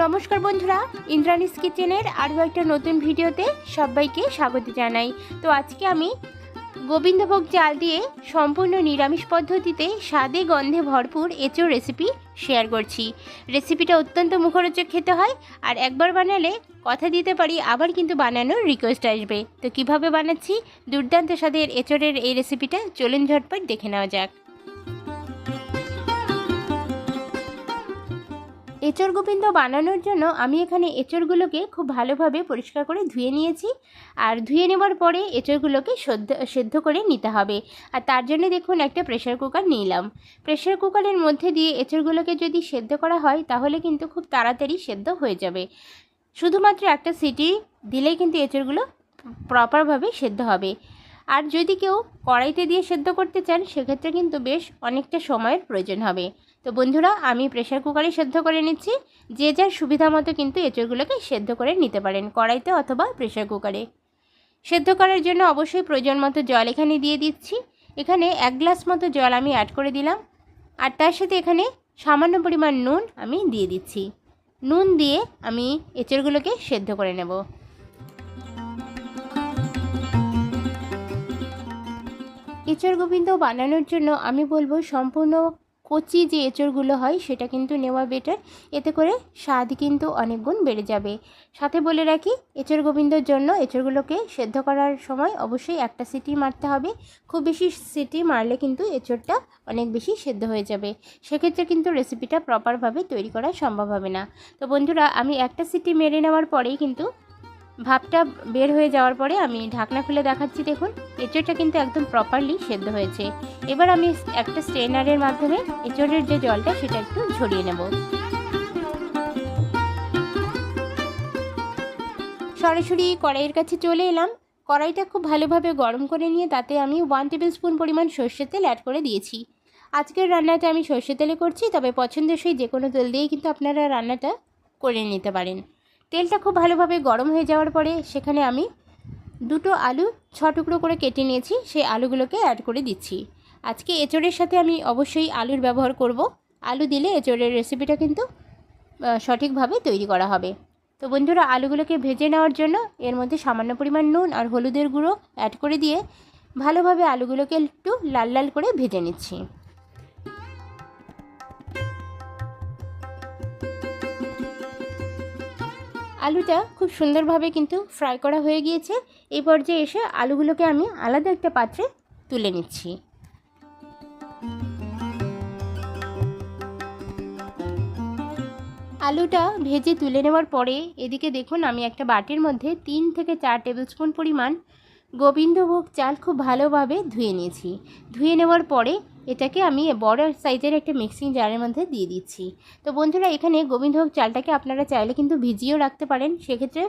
নমস্কার বন্ধুরা, ইন্দ্রাণীস কিচেনের আরও একটা নতুন ভিডিওতে সবাইকে স্বাগত জানাই। তো আজকে আমি গোবিন্দভোগ চাল দিয়ে সম্পূর্ণ নিরামিষ পদ্ধতিতে স্বাদে গন্ধে ভরপুর এঁচোড় রেসিপি শেয়ার করছি। রেসিপিটা অত্যন্ত মুখরোচক খেতে হয়, আর একবার বানালে কথা দিতে পারি আবার কিন্তু বানানোর রিকোয়েস্ট আসবে। তো কিভাবে বানাচ্ছি দুর্দান্ত স্বাদের এঁচোড়ের এই রেসিপিটা, চলুন ঝটপট দেখে নেওয়া যাক। এঁচোড় গোবিন্দ বানানোর জন্য আমি এখানে এঁচোড়গুলোকে খুব ভালোভাবে পরিষ্কার করে ধুয়ে নিয়েছি। আর ধুয়ে নেবার পরে এঁচোড়গুলোকে সেদ্ধ করে নিতে হবে। আর তার জন্য দেখুন একটা প্রেশার কুকার নিলাম। প্রেশার কুকারের মধ্যে দিয়ে এঁচোড়গুলোকে যদি সেদ্ধ করা হয় তাহলে কিন্তু খুব তাড়াতাড়ি সেদ্ধ হয়ে যাবে। শুধুমাত্র একটা সিটি দিলেই কিন্তু এঁচোড়গুলো প্রপারভাবে সেদ্ধ হবে। আর যদি কেউ কড়াইতে দিয়ে সেদ্ধ করতে চান সেক্ষেত্রে কিন্তু বেশ অনেকটা সময়ের প্রয়োজন হবে। তো বন্ধুরা, আমি প্রেশার কুকারে সেদ্ধ করে নিচ্ছি। যে যার সুবিধা মতো কিন্তু এঁচোড়গুলোকে সেদ্ধ করে নিতে পারেন, কড়াইতে অথবা প্রেশার কুকারে। সেদ্ধ করার জন্য অবশ্যই প্রয়োজন মতো জল এখানে দিয়ে দিচ্ছি। এখানে 1 গ্লাস মতো জল আমি অ্যাড করে দিলাম। আর তার সাথে এখানে সামান্য পরিমাণ নুন আমি দিয়ে দিচ্ছি। নুন দিয়ে আমি এঁচোড়গুলোকে সেদ্ধ করে নেব। এঁচোড় গোবিন্দ বানানোর জন্য আমি বলবো সম্পূর্ণ কচি যে এঁচোড়গুলো হয় সেটা কিন্তু নেওয়া বেটার, এতে করে স্বাদ কিন্তু অনেক গুণ বেড়ে যাবে। সাথে বলে রাখি, এঁচোড় গোবিন্দর জন্য এঁচোড়গুলোকে সেদ্ধ করার সময় অবশ্যই একটা সিটি মারতে হবে। খুব বেশি সিটি মারলে কিন্তু এঁচোড়টা অনেক বেশি সেদ্ধ হয়ে যাবে, সেক্ষেত্রে কিন্তু রেসিপিটা প্রপারভাবে তৈরি করা সম্ভব হবে না। তো বন্ধুরা, আমি একটা সিটি মেরে নেওয়ার পরেই কিন্তু ভাপটা বের হয়ে যাওয়ার পরে আমি ঢাকনা খুলে দেখাচ্ছি। দেখুন, এঁচোড়টা কিন্তু একদম প্রপারলি সেদ্ধ হয়েছে। এবার আমি একটা স্ট্রেনারের মাধ্যমে এঁচোড়ের যে জলটা সেটা একটু ঝরিয়ে নেব। সরাসরি কড়াইয়ের কাছে চলে এলাম। কড়াইটা খুব ভালোভাবে গরম করে নিয়ে তাতে আমি 1 টেবিল স্পুন পরিমাণ সর্ষের তেল অ্যাড করে দিয়েছি। আজকের রান্নাটা আমি সর্ষের তেলে করছি, তবে পছন্দসই যে কোনো তেল দিয়েই কিন্তু আপনারা রান্নাটা করে নিতে পারেন। তেলটা খুব ভালোভাবে গরম হয়ে যাওয়ার পরে সেখানে আমি 2টো আলু 6 টুকরো করে কেটে নিয়েছি, সেই আলুগুলোকে অ্যাড করে দিচ্ছি। আজকে এঁচোড়ের সাথে আমি অবশ্যই আলুর ব্যবহার করব। আলু দিলে এঁচোড়ের রেসিপিটা কিন্তু সঠিকভাবে তৈরি করা হবে। তো বন্ধুরা, আলুগুলোকে ভেজে নেওয়ার জন্য এর মধ্যে সামান্য পরিমাণ নুন আর হলুদের গুঁড়ো অ্যাড করে দিয়ে ভালোভাবে আলুগুলোকে একটু লাল লাল করে ভেজে নিচ্ছি। আলুটা খুব সুন্দরভাবে কিন্তু ফ্রাই করা হয়ে গিয়েছে। এই পর্যায়ে এসে আলুগুলোকে আমি আলাদা একটা পাত্রে তুলে নিচ্ছি। আলুটা ভেজে তুলে নেওয়ার পরে এদিকে দেখুন, আমি একটা বাটির মধ্যে 3 থেকে 4 টেবিল স্পুন পরিমাণ গোবিন্দভোগ চাল খুব ভালোভাবে ধুয়ে নিয়েছি। ধুয়ে নেওয়ার পরে এটাকে আমি বড় সাইজের একটা মিক্সিং জারের মধ্যে দিয়ে দিচ্ছি। তো বন্ধুরা, এখানে গোবিন্দভোগ চালটাকে আপনারা চাইলে কিন্তু ভিজিয়েও রাখতে পারেন, সেক্ষেত্রে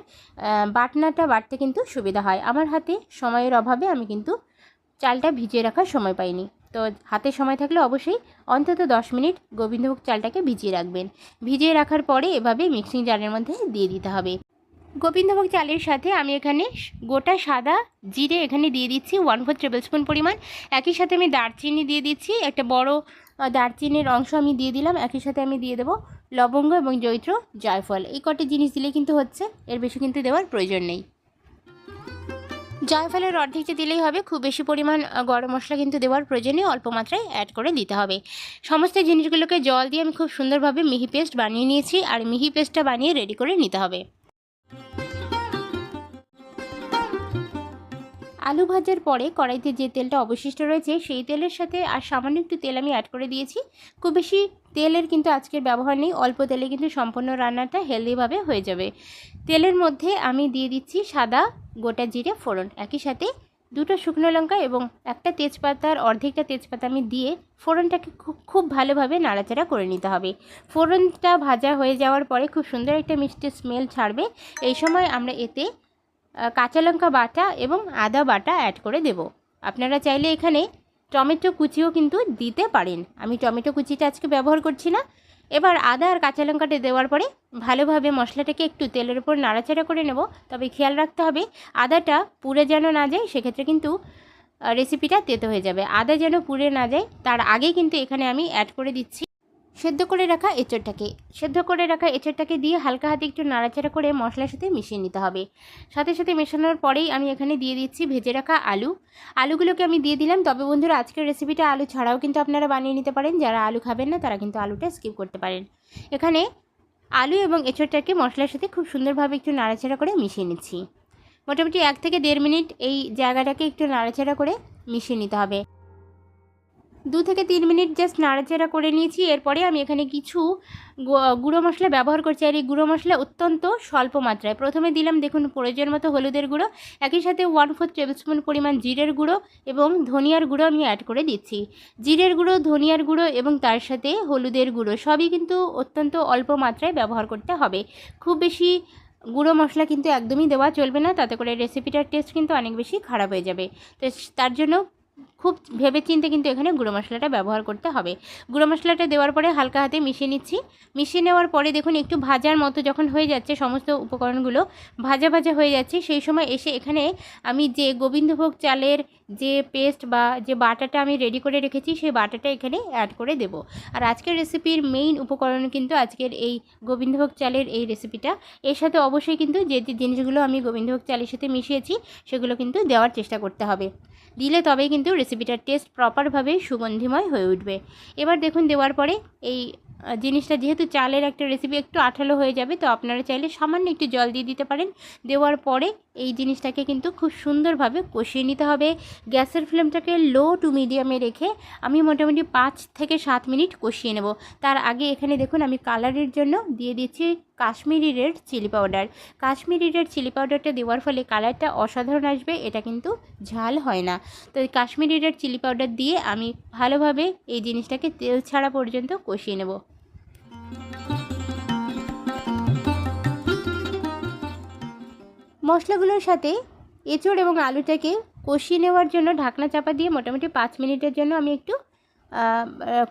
বাটনাটা বাটতে কিন্তু সুবিধা হয়। আমার হাতে সময়ের অভাবে আমি কিন্তু চালটা ভিজিয়ে রাখার সময় পাইনি। তো হাতে সময় থাকলে অবশ্যই অন্তত 10 মিনিট গোবিন্দভোগ চালটাকে ভিজিয়ে রাখবেন। ভিজিয়ে রাখার পরে এভাবে মিক্সিং জারের মধ্যে দিয়ে দিতে হবে। গোবিন্দভোগ চালের সাথে আমি এখানে গোটা সাদা জিরে এখানে দিয়ে দিচ্ছি 1/4 টেবিল স্পুন পরিমাণ। একই সাথে আমি দারচিনি দিয়ে দিচ্ছি, একটা বড় দারচিনির অংশ আমি দিয়ে দিলাম। একই সাথে আমি দিয়ে দেবো লবঙ্গ এবং জয়িত্র, জায়ফল। এই কটি জিনিস দিলে কিন্তু হচ্ছে, এর বেশি কিন্তু দেওয়ার প্রয়োজন নেই। জায়ফলের অর্ধেকটা দিলেই হবে, খুব বেশি পরিমাণ গরম মশলা কিন্তু দেওয়ার প্রয়োজন নেই, অল্প মাত্রায় অ্যাড করে দিতে হবে। সমস্ত জিনিসগুলোকে জল দিয়ে আমি খুব সুন্দরভাবে মিহি পেস্ট বানিয়ে নিয়েছি, আর মিহি পেস্টটা বানিয়ে রেডি করে নিতে হবে। আলু ভাজার পরে কড়াইতে যে তেলটা অবশিষ্ট রয়েছে সেই তেলের সাথে আর সামান্য একটু তেল আমি অ্যাড করে দিয়েছি। খুব বেশি তেলের কিন্তু আজকের ব্যবহার নেই, অল্প তেলে কিন্তু সম্পূর্ণ রান্নাটা হেলদিভাবে হয়ে যাবে। তেলের মধ্যে আমি দিয়ে দিচ্ছি সাদা গোটা জিরে ফোড়ন, একই সাথে 2টো শুকনো লঙ্কা এবং একটা তেজপাতার অর্ধেকটা তেজপাতা আমি দিয়ে ফোড়নটাকে খুব ভালোভাবে নাড়াচাড়া করে নিতে হবে। ফোড়নটা ভাজা হয়ে যাওয়ার পরে খুব সুন্দর একটা মিষ্টি স্মেল ছাড়বে। এই সময় আমরা এতে কাঁচা লঙ্কা বাটা এবং আদা বাটা অ্যাড করে দেব। আপনারা চাইলে এখানে টমেটো কুচিও কিন্তু দিতে পারেন, আমি টমেটো কুচিটা আজকে ব্যবহার করছি না। এবার আদা আর কাঁচা লঙ্কাটা দেওয়ার পরে ভালোভাবে মশলাটাকে একটু তেলের উপর নাড়াচাড়া করে নেব। তবে খেয়াল রাখতে হবে আদাটা পুড়ে যেন না যায়, সেক্ষেত্রে কিন্তু রেসিপিটা তেতো হয়ে যাবে। আদা যেন পুড়ে না যায় তার আগেই কিন্তু এখানে আমি অ্যাড করে দিচ্ছি সেদ্ধ করে রাখা এঁচড়টাকে দিয়ে হালকা হাতে একটু নাড়াচাড়া করে মশলার সাথে মিশিয়ে নিতে হবে। সাথে সাথে মেশানোর পরেই আমি এখানে দিয়ে দিচ্ছি ভেজে রাখা আলুগুলোকে আমি দিয়ে দিলাম। তবে বন্ধুরা, আজকের রেসিপিটা আলু ছাড়াও কিন্তু আপনারা বানিয়ে নিতে পারেন। যারা আলু খাবেন না তারা কিন্তু আলুটা স্কিপ করতে পারেন। এখানে আলু এবং এঁচড়টাকে মশলার সাথে খুব সুন্দরভাবে একটু নাড়াচাড়া করে মিশিয়ে নিচ্ছি। মোটামুটি 1 থেকে 1.5 মিনিট এই জায়গাটাকে একটু নাড়াচাড়া করে মিশিয়ে নিতে হবে। 2 থেকে 3 মিনিট জাস্ট নাড়াচাড়া করে নিয়েছি। এরপরে আমি এখানে কিছু গুঁড়ো মশলা ব্যবহার করছি, আর এই গুঁড়ো মশলা অত্যন্ত স্বল্প মাত্রায়। প্রথমে দিলাম দেখুন প্রয়োজন মতো হলুদের গুঁড়ো, একই সাথে 1/4 টেবিল স্পুন পরিমাণ জিরের গুঁড়ো এবং ধনিয়ার গুঁড়ো আমি অ্যাড করে দিচ্ছি। জিরের গুঁড়ো, ধনিয়ার গুঁড়ো এবং তার সাথে হলুদের গুঁড়ো সবই কিন্তু অত্যন্ত অল্প মাত্রায় ব্যবহার করতে হবে। খুব বেশি গুঁড়ো মশলা কিন্তু একদমই দেওয়া চলবে না, তাতে করে রেসিপিটার টেস্ট কিন্তু অনেক বেশি খারাপ হয়ে যাবে। তো তার জন্য খুব ভেবেচিন্তে কিন্তু এখানে গুঁড়ো মশলাটা ব্যবহার করতে হবে। গুঁড়ো মশলাটা দেওয়ার পরে হালকা হাতে মিশিয়ে নিচ্ছি। মিশিয়ে নেওয়ার পরে দেখুন একটু ভাজার মতো যখন হয়ে যাচ্ছে, সমস্ত উপকরণগুলো ভাজা ভাজা হয়ে যাচ্ছে, সেই সময় এসে এখানে আমি যে গোবিন্দভোগ চালের যে পেস্ট বা যে বাটাটা আমি রেডি করে রেখেছি সেই বাটাটা এখানে অ্যাড করে দেব। আর আজকের রেসিপির মেইন উপকরণ কিন্তু আজকের এই গোবিন্দভোগ চালের এই রেসিপিটা। এর সাথে অবশ্যই কিন্তু যে জিনিসগুলো আমি গোবিন্দভোগ চালের সাথে মিশিয়েছি সেগুলো কিন্তু দেওয়ার চেষ্টা করতে হবে। দিলে তবেই কিন্তু রেসিপিটার টেস্ট প্রপারভাবে সুগন্ধিময় হয়ে উঠবে। এবার দেখুন দেওয়ার পরে এই জিনিসটা, যেহেতু চালের একটা রেসিপি, একটু আঠালো হয়ে যাবে, তো আপনারা চাইলে সামান্য একটু জল দিয়ে দিতে পারেন। দেওয়ার পরে এই জিনিসটাকে কিন্তু খুব সুন্দরভাবে কষিয়ে নিতে হবে। গ্যাসের ফ্লেমটাকে লো টু মিডিয়ামে রেখে আমি মোটামুটি 5 থেকে 7 মিনিট কষিয়ে নেব। তার আগে এখানে দেখুন আমি কালারের জন্য দিয়ে দিচ্ছি Kashmiri red chilli powder. Kashmiri red chilli পাউডারটা দেওয়ার ফলে কালারটা অসাধারণ আসবে, এটা কিন্তু ঝাল হয় না। তো এই কাশ্মীরি রেড চিলি পাউডার দিয়ে আমি ভালোভাবে এই জিনিসটাকে তেল ছাড়া পর্যন্ত কষিয়ে নেব। মশলাগুলোর সাথে এঁচড় এবং আলুটাকে কষিয়ে নেওয়ার জন্য ঢাকনা চাপা দিয়ে মোটামুটি 5 মিনিটের জন্য আমি একটু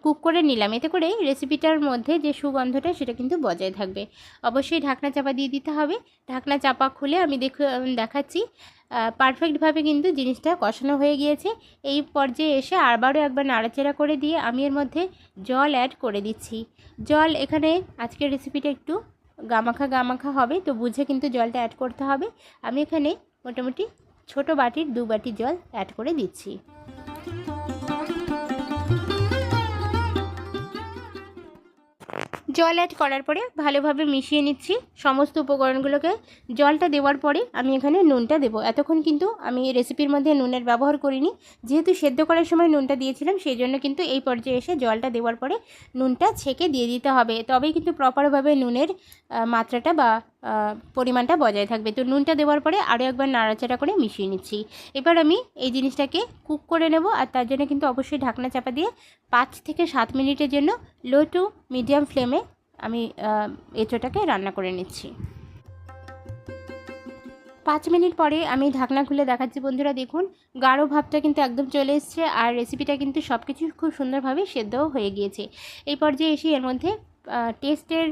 কুক করে নিলাম। এতে করে রেসিপিটার মধ্যে যে সুগন্ধটা সেটা কিন্তু বজায় থাকবে। অবশ্যই ঢাকনা চাপা দিয়ে দিতে হবে। ঢাকনা চাপা খুলে আমি দেখাচ্ছি পারফেক্টভাবে কিন্তু জিনিসটা কষানো হয়ে গিয়েছে। এই পর্যায়ে এসে আবারও একবার নাড়াচাড়া করে দিয়ে আমি এর মধ্যে জল অ্যাড করে দিচ্ছি। জল এখানে আজকের রেসিপিটা একটু গামাখা হবে, তো বুঝে কিন্তু জলটা অ্যাড করতে হবে। আমি এখানে মোটামুটি ছোট বাটির 2 বাটি জল অ্যাড করে দিচ্ছি। জল অ্যাড করার পরে ভালোভাবে মিশিয়ে নিচ্ছি সমস্ত উপকরণগুলোকে। জলটা দেওয়ার পরে আমি এখানে নুনটা দেবো। এতক্ষণ কিন্তু আমি রেসিপির মধ্যে নুনের ব্যবহার করিনি, যেহেতু সেদ্ধ করার সময় নুনটা দিয়েছিলাম, সেই জন্য কিন্তু এই পর্যায়ে এসে জলটা দেওয়ার পরে নুনটা ছেঁকে দিয়ে দিতে হবে, তবেই কিন্তু প্রপারভাবে নুনের মাত্রাটা বা পরিমাণটা বজায় থাকবে। তো নুনটা দেওয়ার পরে আরও একবার নাড়াচাড়া করে মিশিয়ে নিচ্ছি। এবার আমি এই জিনিসটাকে কুক করে নেব, আর তার জন্য কিন্তু অবশ্যই ঢাকনা চাপা দিয়ে 5 থেকে 7 মিনিটের জন্য লো টু মিডিয়াম ফ্লেমে আমি এঁচোড়টাকে রান্না করে নিচ্ছি। 5 মিনিট পরে আমি ঢাকনা খুলে দেখাচ্ছি। বন্ধুরা দেখুন গাঢ় ভাবটা কিন্তু একদম চলে এসছে, আর রেসিপিটা কিন্তু সব কিছু খুব সুন্দরভাবে সেদ্ধও হয়ে গিয়েছে। এই পর্যায়ে এসে এর মধ্যে টেস্টের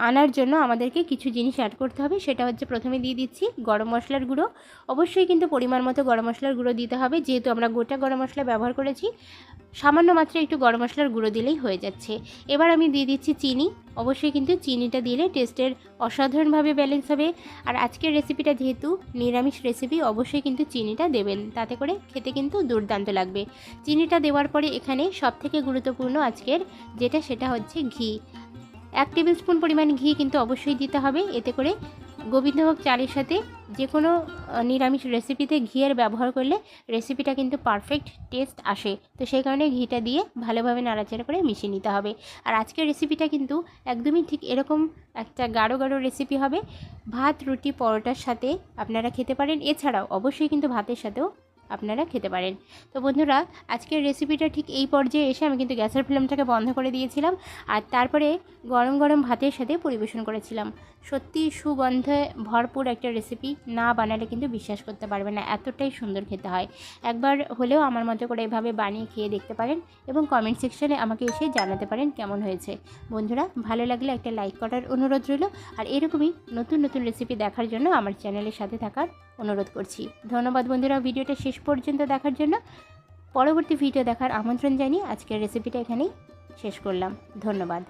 আনার জন্য আমাদেরকে কিছু জিনিস অ্যাড করতে হবে। সেটা হচ্ছে প্রথমে দিয়ে দিচ্ছি গরম মশলার গুঁড়ো। অবশ্যই কিন্তু পরিমাণ মতো গরম মশলার গুঁড়ো দিতে হবে, যেহেতু আমরা গোটা গরম মশলা ব্যবহার করেছি। সামান্য মাত্রায় একটু গরম মশলার গুঁড়ো দিলেই হয়ে যাচ্ছে। এবার আমি দিয়ে দিচ্ছি চিনি। অবশ্যই কিন্তু চিনিটা দিলে টেস্টের অসাধারণভাবে ব্যালেন্স হবে। আর আজকের রেসিপিটা যেহেতু নিরামিষ রেসিপি, অবশ্যই কিন্তু চিনিটা দেবেন, তাতে করে খেতে কিন্তু দুর্দান্ত লাগবে। চিনিটা দেওয়ার পরে এখানে সবথেকে গুরুত্বপূর্ণ আজকের সেটা হচ্ছে ঘি। 1 টেবিল স্পুন পরিমাণ ঘি কিন্তু অবশ্যই দিতে হবে। এতে করে গোবিন্দভোগ চালের সাথে যে কোনো নিরামিষ রেসিপিতে ঘিয়ের ব্যবহার করলে রেসিপিটা কিন্তু পারফেক্ট টেস্ট আসে। তো সেই কারণে ঘিটা দিয়ে ভালোভাবে নাড়াচাড়া করে মিশিয়ে নিতে হবে। আর আজকের রেসিপিটা কিন্তু একদমই ঠিক এরকম একটা গাঢ় রেসিপি হবে। ভাত, রুটি, পরোটার সাথে আপনারা খেতে পারেন, এছাড়াও অবশ্যই কিন্তু ভাতের সাথেও আপনারা খেতে পারেন। তো বন্ধুরা আজকের রেসিপিটা ঠিক এই পর্যায়ে এসে আমি কিন্তু গ্যাসের ফ্লেমটাকে বন্ধ করে দিয়েছিলাম, আর তারপরে গরম ভাতের সাথে পরিবেশন করেছিলাম। সত্যি সুগন্ধে ভরপুর একটা রেসিপি, না বানালে কিন্তু বিশ্বাস করতে পারবে না, এতটাই সুন্দর খেতে হয়। একবার হলেও আমার মতো করে এভাবে বানিয়ে খেয়ে দেখতে পারেন এবং কমেন্ট সেকশনে আমাকে এসে জানাতে পারেন কেমন হয়েছে। বন্ধুরা ভালো লাগলে একটা লাইক করার অনুরোধ রইল, আর এরকমই নতুন রেসিপি দেখার জন্য আমার চ্যানেলের সাথে থাকার অনুরোধ করছি। ধন্যবাদ বন্ধুরা ভিডিওটা শেষ পর্যন্ত দেখার জন্য। পরবর্তী ভিডিও দেখার আমন্ত্রণ জানিয়ে আজকের রেসিপিটা এখানেই শেষ করলাম। ধন্যবাদ।